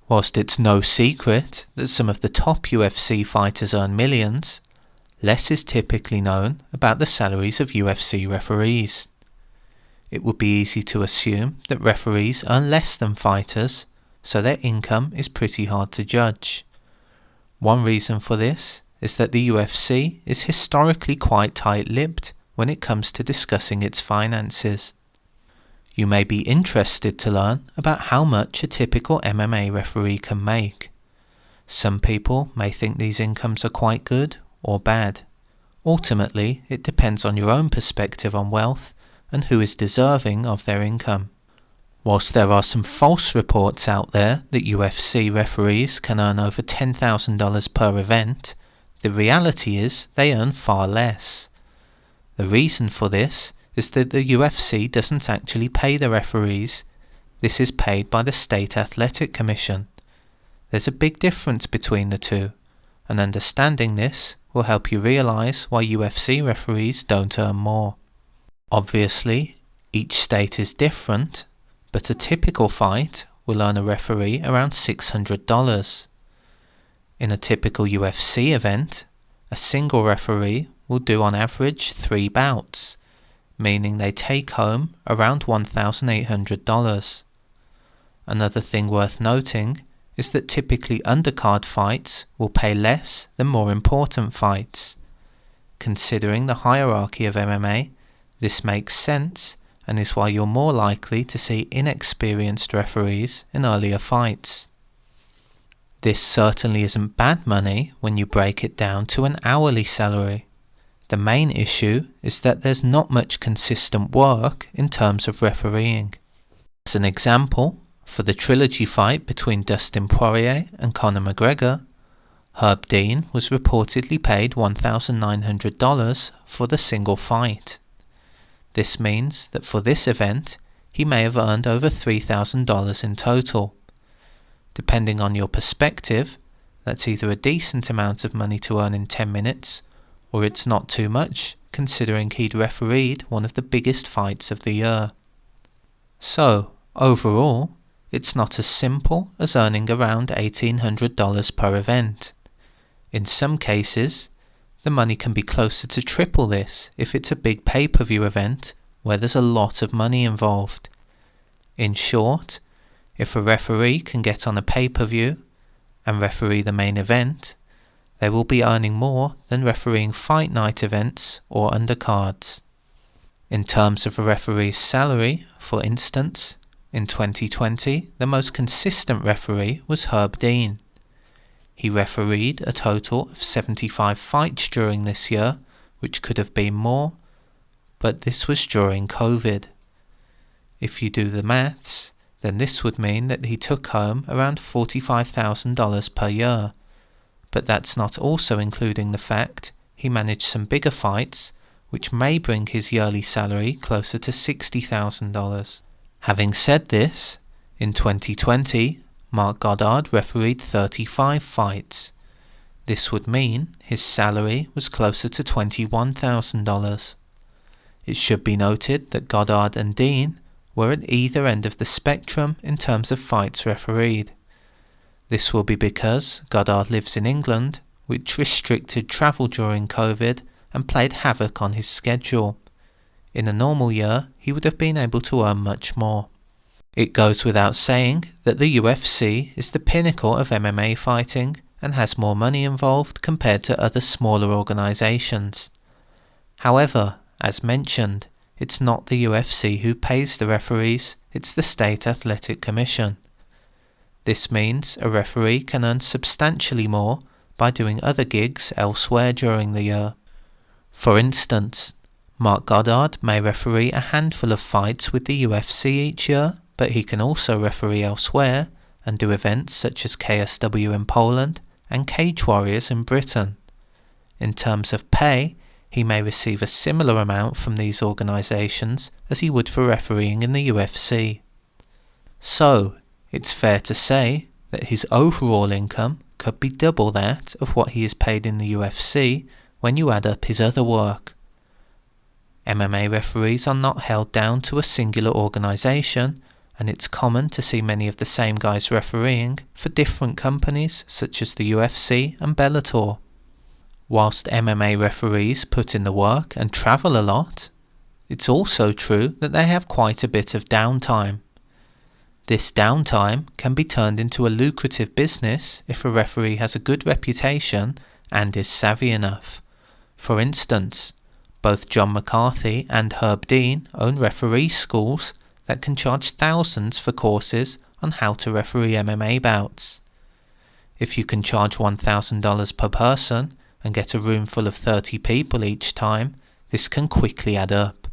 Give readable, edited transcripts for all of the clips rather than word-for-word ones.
Whilst it's no secret that some of the top UFC fighters earn millions, less is typically known about the salaries of UFC referees. It would be easy to assume that referees earn less than fighters, so their income is pretty hard to judge. One reason for this is that the UFC is historically quite tight-lipped when it comes to discussing its finances. You may be interested to learn about how much a typical MMA referee can make. Some people may think these incomes are quite good or bad. Ultimately, it depends on your own perspective on wealth and who is deserving of their income. Whilst there are some false reports out there that UFC referees can earn over $10,000 per event, the reality is they earn far less. The reason for this is that the UFC doesn't actually pay the referees. This is paid by the State Athletic Commission. There's a big difference between the two, and understanding this will help you realise why UFC referees don't earn more. Obviously, each state is different, but a typical fight will earn a referee around $600. In a typical UFC event, a single referee will do on average 3 bouts, meaning they take home around $1,800. Another thing worth noting is that typically undercard fights will pay less than more important fights. Considering the hierarchy of MMA, this makes sense and is why you're more likely to see inexperienced referees in earlier fights. This certainly isn't bad money when you break it down to an hourly salary. The main issue is that there's not much consistent work in terms of refereeing. As an example, for the trilogy fight between Dustin Poirier and Conor McGregor, Herb Dean was reportedly paid $1,900 for the single fight. This means that for this event, he may have earned over $3,000 in total. Depending on your perspective, that's either a decent amount of money to earn in 10 minutes, or it's not too much, considering he'd refereed one of the biggest fights of the year. So, overall, it's not as simple as earning around $1,800 per event. In some cases, the money can be closer to triple this if it's a big pay-per-view event where there's a lot of money involved. In short, if a referee can get on a pay-per-view and referee the main event, they will be earning more than refereeing fight night events or undercards. In terms of a referee's salary, for instance, in 2020 the most consistent referee was Herb Dean. He refereed a total of 75 fights during this year, which could have been more, but this was during COVID. If you do the maths, then this would mean that he took home around $45,000 per year. But that's not also including the fact he managed some bigger fights, which may bring his yearly salary closer to $60,000. Having said this, in 2020, Mark Goddard refereed 35 fights. This would mean his salary was closer to $21,000. It should be noted that Goddard and Dean were at either end of the spectrum in terms of fights refereed. This will be because Goddard lives in England, which restricted travel during COVID and played havoc on his schedule. In a normal year, he would have been able to earn much more. It goes without saying that the UFC is the pinnacle of MMA fighting and has more money involved compared to other smaller organisations. However, as mentioned, it's not the UFC who pays the referees, it's the State Athletic Commission. This means a referee can earn substantially more by doing other gigs elsewhere during the year. For instance, Mark Goddard may referee a handful of fights with the UFC each year, but he can also referee elsewhere and do events such as KSW in Poland and Cage Warriors in Britain. In terms of pay, he may receive a similar amount from these organisations as he would for refereeing in the UFC. So, it's fair to say that his overall income could be double that of what he is paid in the UFC when you add up his other work. MMA referees are not held down to a singular organisation and it's common to see many of the same guys refereeing for different companies such as the UFC and Bellator. Whilst MMA referees put in the work and travel a lot, it's also true that they have quite a bit of downtime. This downtime can be turned into a lucrative business if a referee has a good reputation and is savvy enough. For instance, both John McCarthy and Herb Dean own referee schools that can charge thousands for courses on how to referee MMA bouts. If you can charge $1,000 per person and get a room full of 30 people each time, this can quickly add up.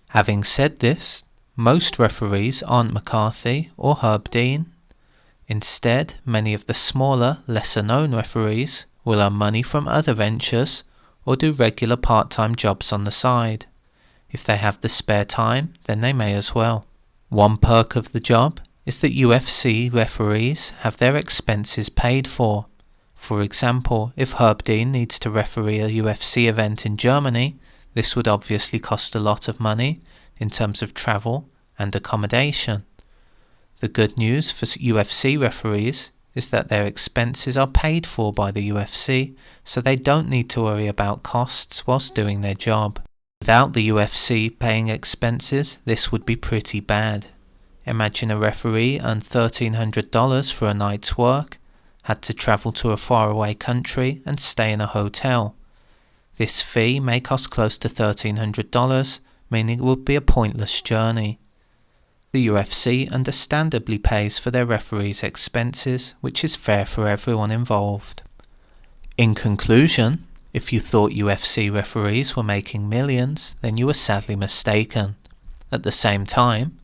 Having said this, most referees aren't McCarthy or Herb Dean. Instead, many of the smaller, lesser-known referees will earn money from other ventures or do regular part-time jobs on the side. If they have the spare time, then they may as well. One perk of the job is that UFC referees have their expenses paid for. For example, if Herb Dean needs to referee a UFC event in Germany, this would obviously cost a lot of money in terms of travel and accommodation. The good news for UFC referees is that their expenses are paid for by the UFC, so they don't need to worry about costs whilst doing their job. Without the UFC paying expenses, this would be pretty bad. Imagine a referee earned $1,300 for a night's work, had to travel to a faraway country and stay in a hotel. This fee may cost close to $1,300, meaning it would be a pointless journey. The UFC understandably pays for their referees' expenses, which is fair for everyone involved. In conclusion, if you thought UFC referees were making millions, then you were sadly mistaken. At the same time,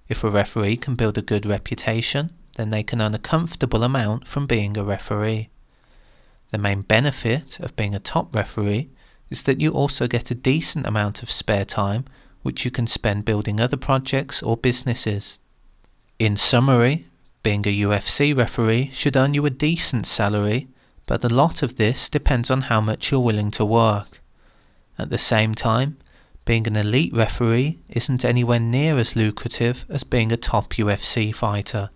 if a referee can build a good reputation, then they can earn a comfortable amount from being a referee. The main benefit of being a top referee is that you also get a decent amount of spare time which you can spend building other projects or businesses. In summary, being a UFC referee should earn you a decent salary, but a lot of this depends on how much you're willing to work. At the same time, being an elite referee isn't anywhere near as lucrative as being a top UFC fighter.